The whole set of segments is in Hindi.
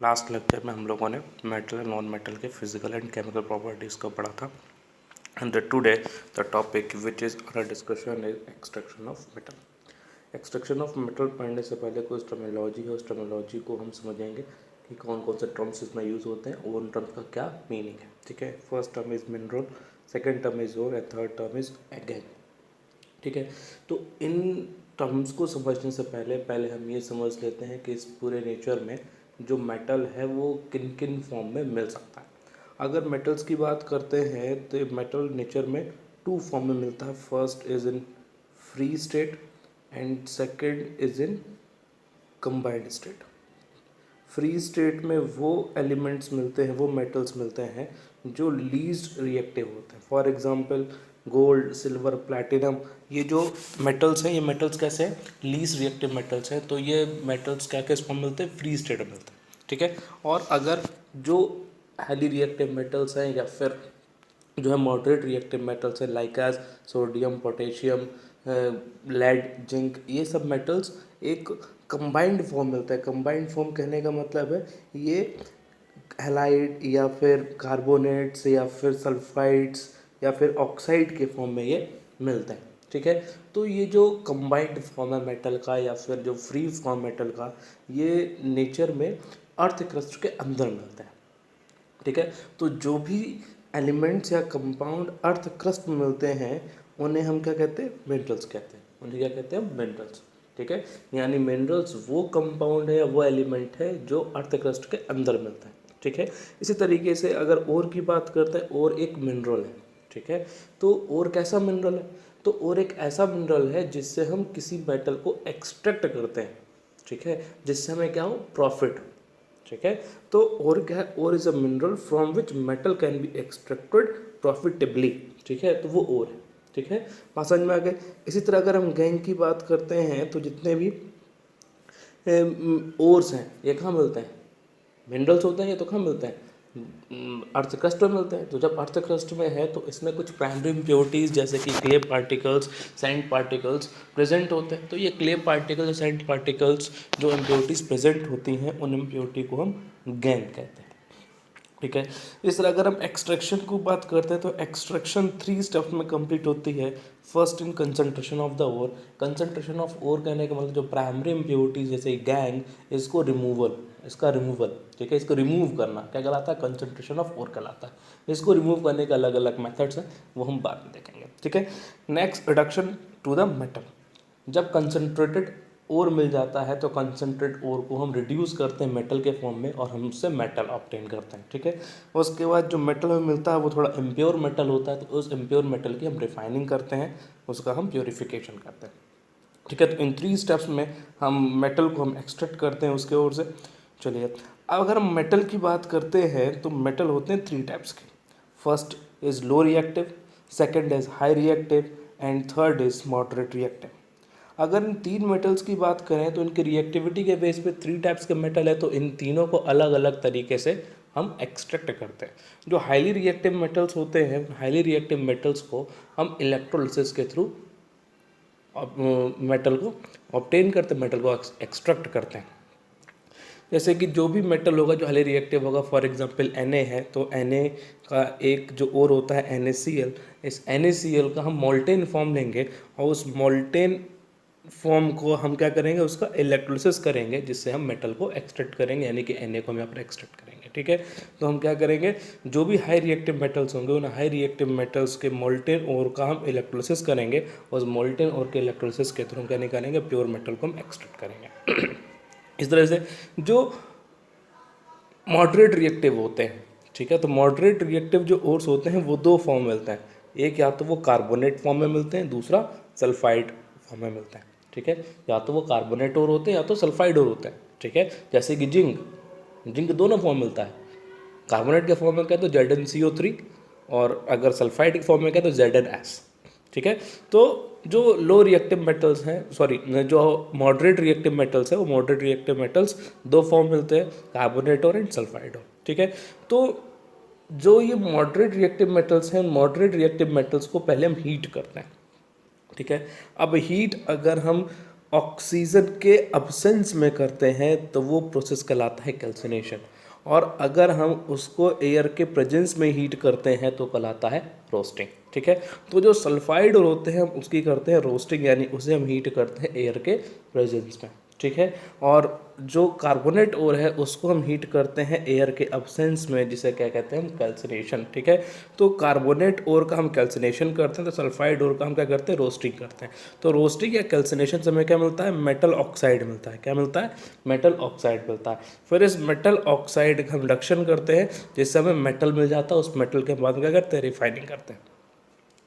लास्ट लेक्चर में हम लोगों ने मेटल एंड नॉन मेटल के फिजिकल एंड केमिकल प्रॉपर्टीज़ को पढ़ा था and today the topic which is our discussion is extraction of metal. Extraction of metal पढ़ने से पहले कुछ टर्मिनोलॉजी है, उस टर्मिनोलॉजी को हम समझेंगे कि कौन कौन से टर्म्स इसमें यूज़ होते हैं और उन टर्म्स का क्या मीनिंग है। ठीक है, first term is mineral, second term is ore and third term is again. ठीक है, तो इन टर्म्स को समझने से पहले हम ये समझ लेते हैं कि इस पूरे नेचर में जो मेटल है वो किन किन फॉर्म में मिल सकता है। अगर मेटल्स की बात करते हैं तो मेटल नेचर में टू फॉर्म में मिलता है। First is in free state and second is in combined state. Free state में वो एलिमेंट्स मिलते हैं, वो मेटल्स मिलते हैं जो लीस्ट रिएक्टिव होते हैं। For example gold, silver, platinum, ये जो मेटल्स हैं, ये मेटल्स कैसे हैं? लीस्ट रिएक्टिव मेटल्स हैं। तो ये मेटल्स क्या किस फॉर्म मिलते हैं? फ्री स्टेट में मिलते हैं। ठीक है, और अगर जो हाईली रिएक्टिव मेटल्स हैं या फिर जो है मॉडरेट रिएक्टिव मेटल्स हैं like as sodium, potassium, lead, zinc, ये सब मेटल्स एक कंबाइंड फॉर्म मिलता है। कंबाइंड फॉर्म कहने का मतलब है ये हैलाइड या फिर कार्बोनेट्स या फिर सल्फाइड्स या फिर ऑक्साइड के फॉर्म में ये मिलते हैं। ठीक है, तो ये जो कंबाइंड फॉर्म है मेटल का या फिर जो फ्री फॉर्म मेटल का, ये नेचर में अर्थ क्रस्ट के अंदर मिलता है। ठीक है, तो जो भी एलिमेंट्स या कंपाउंड अर्थ क्रस्ट में मिलते हैं उन्हें हम क्या कहते हैं? मिनरल्स कहते हैं। उन्हें क्या कहते हैं? मिनरल्स। ठीक है, यानी मिनरल्स वो कंपाउंड है या वो एलिमेंट है जो अर्थ क्रस्ट के अंदर मिलता है। ठीक है, इसी तरीके से अगर ओर की बात करते हैं, ओर एक मिनरल है। ठीक है, तो ओर कैसा मिनरल है? तो ओर एक ऐसा मिनरल है जिससे हम किसी मेटल को एक्सट्रैक्ट करते हैं। ठीक है, जिससे हमें क्या हो? प्रॉफिट। ठीक है, तो और क्या है? Ore is a mineral from which metal can be extracted profitably. ठीक है, तो वो ओर है। ठीक है, बात समझ में आ गए। इसी तरह अगर हम गैंग की बात करते हैं तो जितने भी ओर्स हैं ये कहाँ मिलते हैं? मिनरल्स होते हैं ये तो कहाँ मिलते हैं? अर्थ क्रस्ट में मिलते हैं। तो जब अर्थ क्रस्ट में है तो इसमें कुछ प्राइमरी इम्प्योरिटीज़ जैसे कि clay particles, sand particles present होते हैं। तो ये क्ले पार्टिकल्स, सैंड पार्टिकल्स जो इम्प्योरिटीज़ प्रेजेंट होती हैं उन इम्प्योरिटी को हम गैंग कहते हैं। ठीक है, इस तरह अगर हम एक्सट्रैक्शन को बात करते हैं तो एक्सट्रैक्शन 3 स्टेप्स में कंप्लीट होती है। First in concentration of the ore. Concentration of ore कहने का मतलब जो प्राइमरी इम्प्योरिटीज जैसे गैंग, इसको रिमूवल, इसका रिमूवल। ठीक है, इसको रिमूव करना क्या कहलाता है? कंसंट्रेशन ऑफ ओर कहलाता है। इसको रिमूव करने के अलग अलग मेथड्स हैं, वो हम बाद में देखेंगे। ठीक है, next reduction to the metal. जब कंसंट्रेटेड ओर मिल जाता है तो कंसंट्रेट ओर को हम रिड्यूस करते हैं मेटल के फॉर्म में और हम उससे मेटल ऑब्टेन करते हैं। ठीक है, उसके बाद जो मेटल हमें मिलता है वो थोड़ा इम्प्योर मेटल होता है, तो उस इम्प्योर मेटल की हम रिफाइनिंग करते हैं, उसका हम प्योरीफिकेशन करते हैं। ठीक है, तो इन 3 स्टेप्स में हम मेटल को हम एक्सट्रैक्ट करते हैं उसके ओर से। चलिए, अब अगर हम मेटल की बात करते हैं तो मेटल होते हैं 3 टाइप्स के। First is low reactive, second is high reactive and third is moderate reactive. अगर इन 3 मेटल्स की बात करें तो इनकी रिएक्टिविटी के बेस पे 3 टाइप्स के मेटल है, तो इन तीनों को अलग अलग तरीके से हम एक्सट्रैक्ट करते हैं। जो हाईली रिएक्टिव मेटल्स होते हैं, हाईली रिएक्टिव मेटल्स को हम इलेक्ट्रोलिसिस के थ्रू मेटल को ऑब्टेन करते हैं, मेटल को एक्सट्रैक्ट करते हैं। जैसे कि जो भी मेटल होगा जो हाईली रिएक्टिव होगा, फॉर एग्जांपल Na है, तो Na का एक जो और होता है NaCl, इस NaCl का हम मोल्टेन फॉर्म लेंगे और उस मोल्टेन फॉर्म को हम क्या करेंगे? उसका इलेक्ट्रोलिसिस करेंगे, जिससे हम मेटल को एक्सट्रैक्ट करेंगे, यानी कि Na को हम यहाँ पर एक्सट्रैक्ट करेंगे। ठीक है, तो हम क्या करेंगे? जो भी हाई रिएक्टिव मेटल्स होंगे उन हाई रिएक्टिव मेटल्स के मोल्टेन ओर का हम इलेक्ट्रोलिसिस करेंगे, उस मोल्टेन ओर के इलेक्ट्रोलिसिस के थ्रू हम क्या निकालेंगे? प्योर मेटल को हम एक्सट्रैक्ट करेंगे। इस तरह से जो मॉडरेट रिएक्टिव होते हैं, ठीक है, तो मॉडरेट रिएक्टिव जो ओर्स होते हैं वो 2 फॉर्म मिलते हैं। एक या तो वो कार्बोनेट फॉर्म में मिलते हैं, दूसरा सल्फाइड फॉर्म में मिलते हैं। ठीक है, या तो वो कार्बोनेट ओर होते हैं या तो सल्फाइड ओर होते हैं। ठीक है, जैसे कि जिंक दोनों फॉर्म मिलता है। कार्बोनेट के फॉर्म में क्या तो ZnCO3 और अगर सल्फाइड के फॉर्म में क्या तो ZnS। ठीक है, तो जो लो रिएक्टिव मेटल्स हैं, सॉरी, जो मॉडरेट रिएक्टिव मेटल्स है, वो मॉडरेट रिएक्टिव मेटल्स 2 फॉर्म मिलते हैं, कार्बोनेट और सल्फाइड और। ठीक है, तो जो ये मॉडरेट रिएक्टिव मेटल्स हैं, मॉडरेट रिएक्टिव मेटल्स को पहले हम हीट करते हैं। ठीक है, अब हीट अगर हम ऑक्सीजन के अब्सेंस में करते हैं तो वो प्रोसेस कहलाता है कैल्सिनेशन, और अगर हम उसको एयर के प्रेजेंस में हीट करते हैं तो कहलाता है रोस्टिंग। ठीक है, तो जो सल्फाइड और होते हैं हम उसकी करते हैं रोस्टिंग, यानी उसे हम हीट करते हैं एयर के प्रेजेंस में। ठीक है, और जो कार्बोनेट ओर है उसको हम हीट करते हैं एयर के अब्सेंस में, जिसे क्या कहते हैं हम कैल्सिनेशन। ठीक है, तो कार्बोनेट ओर का हम कैल्सिनेशन करते हैं, तो सल्फाइड ओर का हम क्या करते हैं रोस्टिंग करते हैं। तो रोस्टिंग या कैल्सिनेशन से हमें क्या मिलता है, मेटल ऑक्साइड मिलता है। क्या मिलता है, मेटल ऑक्साइड मिलता है। फिर इस मेटल ऑक्साइड का हम रिडक्शन करते हैं जिससे हमें मेटल मिल जाता है। उस मेटल के बाद क्या करते हैं, रिफाइनिंग करते हैं।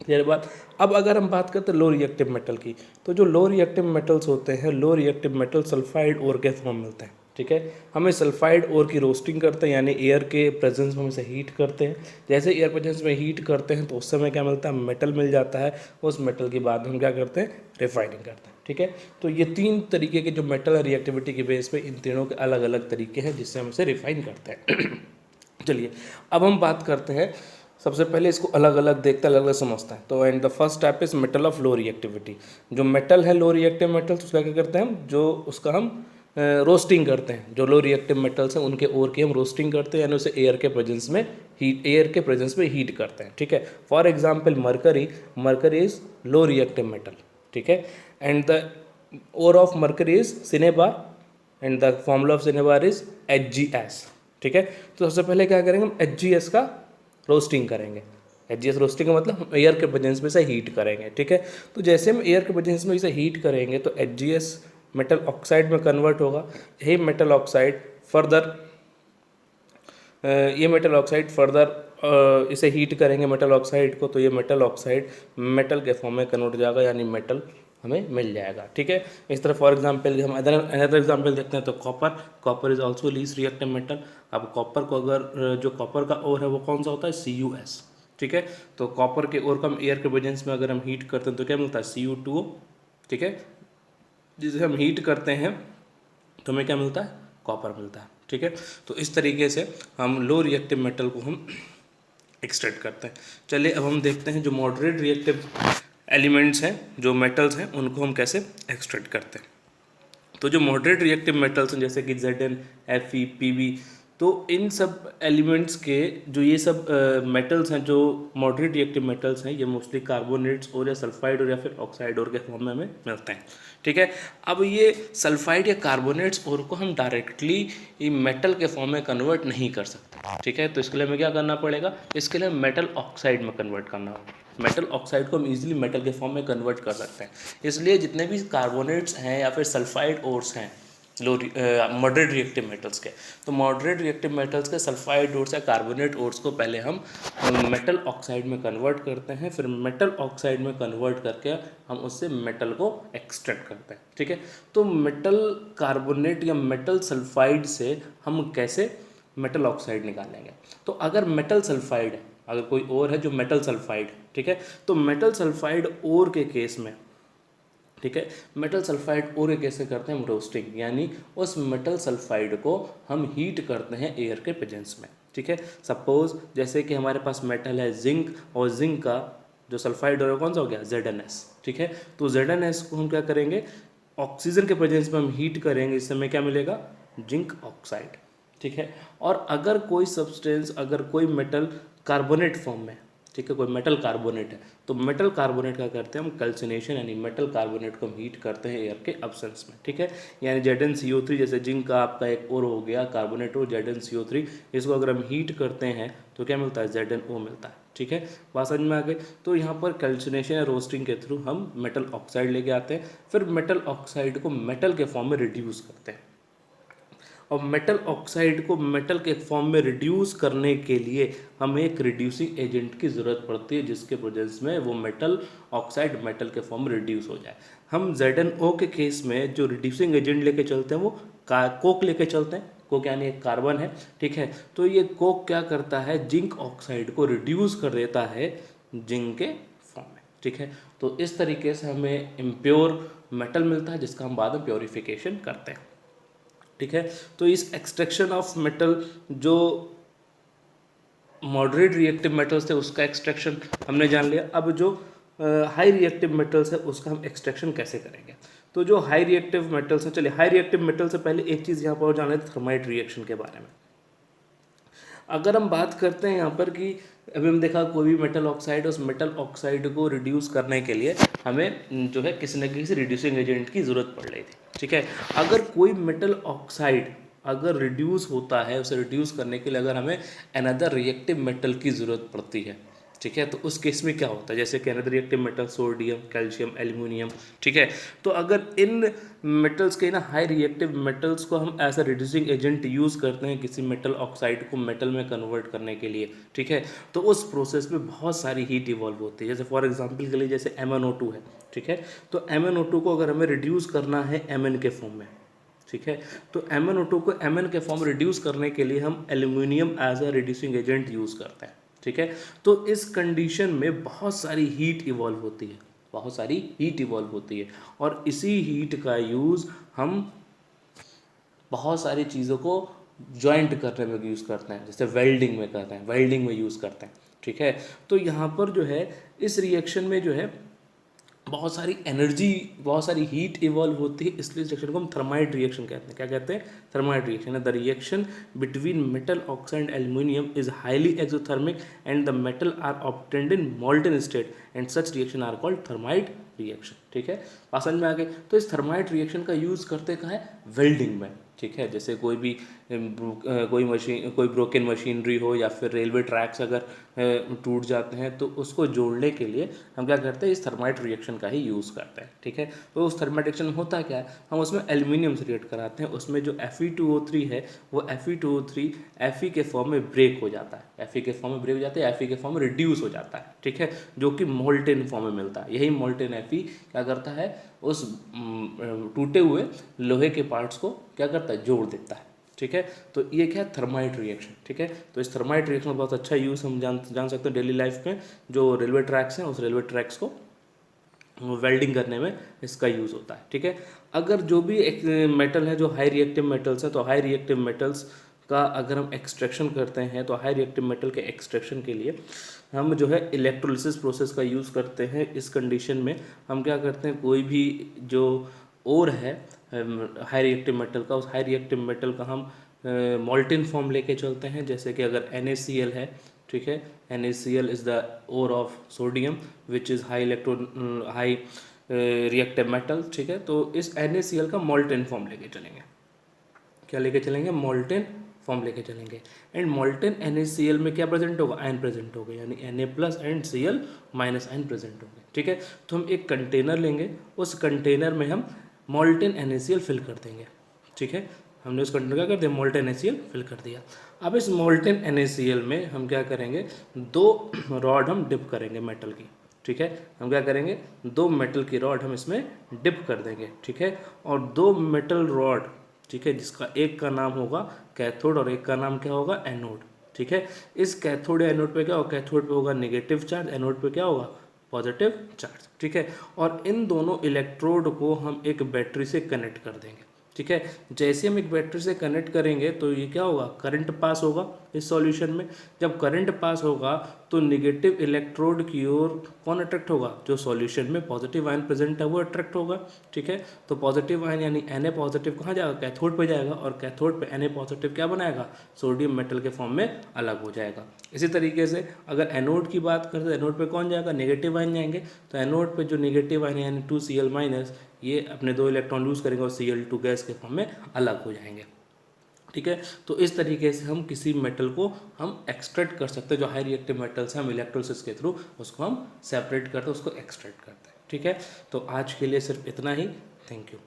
क्लियर बात। अब अगर हम बात करते हैं लो रिएक्टिव मेटल की, तो जो लो रिएक्टिव मेटल्स होते हैं, लो रिएक्टिव मेटल सल्फाइड ओर के फॉर्म मिलते हैं। ठीक है, हमें सल्फाइड ओर की रोस्टिंग करते हैं, यानी एयर के प्रेजेंस में हम इसे हीट करते हैं। जैसे एयर प्रेजेंस में हीट करते हैं तो उस समय क्या मिलता है, मेटल मिल जाता है। उस मेटल के बाद हम क्या करते हैं, रिफाइनिंग करते हैं। ठीक है, तो ये तीन तरीके के जो मेटल है रिएक्टिविटी के बेस पे, इन तीनों के अलग अलग तरीके हैं जिससे हम इसे रिफाइन करते हैं। चलिए अब हम बात करते हैं, सबसे पहले इसको अलग अलग देखते हैं, अलग अलग समझते हैं। तो and the first step is metal of low reactivity. जो मेटल है लो रिएक्टिव मेटल्स, उसका क्या करते हैं हम, जो उसका हम रोस्टिंग करते हैं। जो लो रिएक्टिव मेटल्स हैं उनके ओर की हम रोस्टिंग करते हैं, यानी उसे एयर के प्रेजेंस में हीट करते हैं। ठीक है, for example mercury, mercury is low reactive metal. ठीक है, and the ore of mercury is cinnabar and the formula of cinnabar is HgS। ठीक है, तो सबसे पहले क्या करेंगे हम, HgS का रोस्टिंग करेंगे। HgS रोस्टिंग का मतलब हम एयर के प्रेजेंस में से हीट करेंगे। ठीक है, तो जैसे हम एयर के प्रेजेंस में इसे हीट करेंगे तो HgS मेटल ऑक्साइड में कन्वर्ट होगा। यही मेटल ऑक्साइड फर्दर ये मेटल ऑक्साइड फर्दर इसे हीट करेंगे मेटल ऑक्साइड को, तो ये मेटल ऑक्साइड मेटल के फॉर्म में कन्वर्ट हो जाएगा, यानी मेटल हमें मिल जाएगा। ठीक है, इस तरह फॉर एग्जांपल हम अनदर एग्जांपल देखते हैं, तो copper, copper is also least reactive metal. अब कॉपर को अगर जो कॉपर का ओर है वो कौन सा होता है, CuS। ठीक है, तो कॉपर के ओर का हम एयर के प्रेजेंस में अगर हम हीट करते हैं तो क्या मिलता है, Cu2O। ठीक है, जिसे हम हीट करते हैं तो हमें क्या मिलता है, कॉपर मिलता है। ठीक है, तो इस तरीके से हम लो रिएक्टिव मेटल को हम एक्सट्रैक्ट करते हैं। चलिए अब हम देखते हैं जो मॉडरेट रिएक्टिव एलिमेंट्स हैं, जो मेटल्स हैं, उनको हम कैसे एक्सट्रैक्ट करते हैं। तो जो मॉडरेट रिएक्टिव मेटल्स हैं जैसे कि Zn, Fe, Pb, तो इन सब एलिमेंट्स के जो ये सब मेटल्स हैं, जो मॉडरेट रिएक्टिव मेटल्स हैं, ये मोस्टली कार्बोनेट्स और या सल्फाइड और या फिर ऑक्साइड और के फॉर्म में हमें मिलते हैं। ठीक है, अब ये सल्फाइड या कार्बोनेट्स और को हम डायरेक्टली मेटल के फॉर्म में कन्वर्ट नहीं कर सकते। ठीक है, तो इसके लिए हमें क्या करना पड़ेगा, इसके लिए मेटल ऑक्साइड में कन्वर्ट करना होगा। मेटल ऑक्साइड को हम इजीली मेटल के फॉर्म में कन्वर्ट कर सकते हैं। इसलिए जितने भी कार्बोनेट्स हैं या फिर सल्फाइड ओर्स हैं लो मॉडरेट रिएक्टिव मेटल्स के, तो मॉडरेट रिएक्टिव मेटल्स के सल्फाइड ओर्स या कार्बोनेट ओर्स को पहले हम मेटल ऑक्साइड में कन्वर्ट करते हैं। फिर मेटल ऑक्साइड में कन्वर्ट करके हम उससे मेटल को एक्सट्रैक्ट करते हैं। ठीक है, तो मेटल कार्बोनेट या मेटल सल्फाइड से हम कैसे मेटल ऑक्साइड निकालेंगे। तो अगर मेटल सल्फाइड है, अगर कोई और है जो मेटल सल्फाइड, ठीक है, तो मेटल सल्फाइड ओर के केस में, ठीक है, मेटल सल्फाइड ओर कैसे करते हैं हम, रोस्टिंग, यानी उस मेटल सल्फाइड को हम हीट करते हैं एयर के प्रेजेंस में। ठीक है, सपोज जैसे कि हमारे पास मेटल है जिंक, और जिंक का जो सल्फाइड और कौन सा हो गया, ZnS। ठीक है, तो ZnS को हम क्या करेंगे, ऑक्सीजन के प्रेजेंस में हम हीट करेंगे, इस समय क्या मिलेगा, जिंक ऑक्साइड। ठीक है, और अगर कोई सब्सटेंस, अगर कोई मेटल कार्बोनेट फॉर्म में, ठीक है, कोई मेटल कार्बोनेट है, तो मेटल कार्बोनेट का करते हैं हम कैल्सिनेशन, यानी मेटल कार्बोनेट को हम हीट करते हैं एयर के अब्सेंस में। ठीक है, यानी ZnCO3, जैसे जिंक का आपका एक और हो गया कार्बोनेट हो ZnCO3, इसको अगर हम हीट करते हैं तो क्या मिलता है, ZnO मिलता है। ठीक है, बात समझ में आ गई। तो यहाँ पर कैल्सिनेशन या रोस्टिंग के थ्रू हम मेटल ऑक्साइड लेके आते हैं, फिर मेटल ऑक्साइड को मेटल के फॉर्म में रिड्यूस करते हैं। और मेटल ऑक्साइड को मेटल के फॉर्म में रिड्यूस करने के लिए हमें एक रिड्यूसिंग एजेंट की ज़रूरत पड़ती है, जिसके प्रेजेंस में वो मेटल ऑक्साइड मेटल के फॉर्म में रिड्यूस हो जाए। हम ZnO के केस में जो रिड्यूसिंग एजेंट लेके चलते हैं वो कोक लेके चलते हैं। कोक यानी एक कार्बन है। ठीक है, तो ये कोक क्या करता है, जिंक ऑक्साइड को रिड्यूस कर देता है जिंक के फॉर्म में। ठीक है, तो इस तरीके से हमें इम्प्योर मेटल मिलता है, जिसका हम बाद में प्योरीफिकेशन करते हैं। ठीक है, तो इस एक्सट्रैक्शन ऑफ मेटल, जो मॉडरेट रिएक्टिव मेटल्स थे उसका एक्सट्रैक्शन हमने जान लिया। अब जो हाई रिएक्टिव मेटल्स है उसका हम एक्सट्रैक्शन कैसे करेंगे। तो जो हाई रिएक्टिव मेटल्स हैं, चलिए हाई रिएक्टिव मेटल से पहले एक चीज़ यहाँ पर जान लेते हैं थर्माइट रिएक्शन के बारे में। अगर हम बात करते हैं यहाँ पर कि अभी हम देखा कोई भी मेटल ऑक्साइड, उस मेटल ऑक्साइड को रिड्यूस करने के लिए हमें जो है किसी न किसी रिड्यूसिंग एजेंट की ज़रूरत पड़ रही थी, ठीक है। अगर कोई मेटल ऑक्साइड अगर रिड्यूस होता है, उसे रिड्यूस करने के लिए अगर हमें अनदर रिएक्टिव मेटल की ज़रूरत पड़ती है, ठीक है, तो उस केस में क्या होता है, जैसे कि another reactive metal sodium, calcium, aluminium, ठीक है। तो अगर इन मेटल्स के ना हाई रिएक्टिव मेटल्स को हम as a reducing agent use करते हैं किसी मेटल ऑक्साइड को मेटल में कन्वर्ट करने के लिए, ठीक है, तो उस प्रोसेस में बहुत सारी हीट इवॉल्व होती है। जैसे फॉर एग्जांपल के लिए जैसे MnO2 है, ठीक है, तो MnO2 को अगर हमें रिड्यूस करना है Mn के फॉर्म में, ठीक है, तो MnO2 को Mn के फॉर्म रिड्यूस करने के लिए हम aluminium as a reducing agent use करते हैं, ठीक है। तो इस कंडीशन में बहुत सारी हीट इवॉल्व होती है, बहुत सारी हीट इवॉल्व होती है, और इसी हीट का यूज़ हम बहुत सारी चीज़ों को जॉइंट करने में यूज़ करते हैं, जैसे वेल्डिंग में करते हैं, वेल्डिंग में यूज़ करते हैं, ठीक है। तो यहाँ पर जो है इस रिएक्शन में जो है बहुत सारी एनर्जी, बहुत सारी हीट इवॉल्व होती है, इसलिए इस रिएक्शन को हम थर्माइट रिएक्शन कहते हैं। क्या कहते हैं? Thermite reaction. The reaction between metal oxide and aluminium is highly exothermic and the metal are obtained in molten state and such reaction are called thermite reaction, ठीक है। बात समझ में आ गई? तो इस थर्माइट रिएक्शन का यूज़ करते कहाँ है? वेल्डिंग में, ठीक है। जैसे कोई भी कोई ब्रोकन मशीनरी हो या फिर रेलवे ट्रैक्स अगर टूट जाते हैं तो उसको जोड़ने के लिए हम क्या करते हैं? इस थर्माइट रिएक्शन का ही यूज़ करते हैं, ठीक है। तो उस थर्माइट रिएक्शन में होता क्या है? हम उसमें एल्यूमिनियम से रिएक्ट कराते हैं, उसमें जो Fe2O3 है वो Fe2O3 Fe के फॉर्म में ब्रेक हो जाता है, Fe के फॉर्म में ब्रेक हो जाता है, Fe के फॉर्म में रिड्यूस हो जाता है, ठीक है, जो कि मोल्टेन फॉर्म में मिलता है। यही मोल्टेन Fe क्या करता है? उस टूटे हुए लोहे के पार्ट्स को क्या करता है? जोड़ देता है, ठीक है। तो ये क्या है? थर्माइट रिएक्शन, ठीक है। तो इस थर्माइट रिएक्शन का बहुत अच्छा यूज़ हम जान सकते हैं डेली लाइफ में। जो रेलवे ट्रैक्स हैं उस रेलवे ट्रैक्स को वेल्डिंग करने में इसका यूज़ होता है, ठीक है। अगर जो भी एक मेटल है जो हाई रिएक्टिव मेटल्स हैं, तो हाई रिएक्टिव मेटल्स का अगर हम एक्सट्रैक्शन करते हैं तो हाई रिएक्टिव मेटल के एक्सट्रैक्शन के लिए हम जो है इलेक्ट्रोलिसिस प्रोसेस का यूज़ करते हैं। इस कंडीशन में हम क्या करते हैं? कोई भी जो ओर है हाई रिएक्टिव मेटल का, उस हाई रिएक्टिव मेटल का हम मोल्टेन फॉर्म लेके चलते हैं। जैसे कि अगर NaCl है, ठीक है, NaCl is the ore of sodium which is high reactive metal, ठीक है। तो इस NaCl का मोल्टेन फॉर्म लेके चलेंगे। क्या लेके चलेंगे? मोल्टेन फॉर्म लेके चलेंगे। एंड मोल्टेन NaCl में क्या प्रेजेंट होगा? आयन प्रेजेंट होगा, यानी Na+ and Cl- ion present होंगे, ठीक है। तो हम एक कंटेनर लेंगे, उस कंटेनर में हम मोल्टेन NaCl फिल कर देंगे, ठीक है। हमने उस कंटेनर क्या कर दिया? मोल्टेन NaCl फिल कर दिया। अब इस मोल्टेन NaCl में हम क्या करेंगे? 2 रॉड हम डिप करेंगे मेटल की, ठीक है। हम क्या करेंगे? 2 मेटल की रॉड हम इसमें डिप कर देंगे, ठीक है। और 2 मेटल रॉड, ठीक है, जिसका एक का नाम होगा कैथोड और एक का नाम क्या होगा? एनोड, ठीक है। इस कैथोड या एनोड पे क्या होगा? कैथोड पे होगा नेगेटिव चार्ज, एनोड पे क्या होगा? पॉजिटिव चार्ज, ठीक है। और इन दोनों इलेक्ट्रोड को हम एक बैटरी से कनेक्ट कर देंगे, ठीक है। जैसे हम एक बैटरी से कनेक्ट करेंगे तो ये क्या होगा? करंट पास होगा इस सॉल्यूशन में। जब करंट पास होगा तो नेगेटिव इलेक्ट्रोड की ओर कौन अट्रैक्ट होगा? जो सॉल्यूशन में पॉजिटिव आयन प्रेजेंट है वो अट्रैक्ट होगा, ठीक है। तो पॉजिटिव आयन यानी Na पॉजिटिव कहाँ जाएगा? कैथोड पे जाएगा, और कैथोड पे Na पॉजिटिव क्या बनाएगा? सोडियम मेटल के फॉर्म में अलग हो जाएगा। इसी तरीके से अगर एनोड की बात करें तो एनोड पे कौन जाएगा? नेगेटिव आयन जाएंगे। तो एनोड पे जो नेगेटिव आयन यानी 2Cl- ये अपने 2 इलेक्ट्रॉन लूज करेंगे और Cl2 गैस के फॉर्म में अलग हो जाएंगे, ठीक है। तो इस तरीके से हम किसी मेटल को हम एक्सट्रैक्ट कर सकते हैं। जो हाई रिएक्टिव मेटल्स हैं हम इलेक्ट्रोलिसिस के थ्रू उसको हम सेपरेट करते हैं, उसको एक्सट्रैक्ट करते हैं, ठीक है। तो आज के लिए सिर्फ इतना ही। Thank you.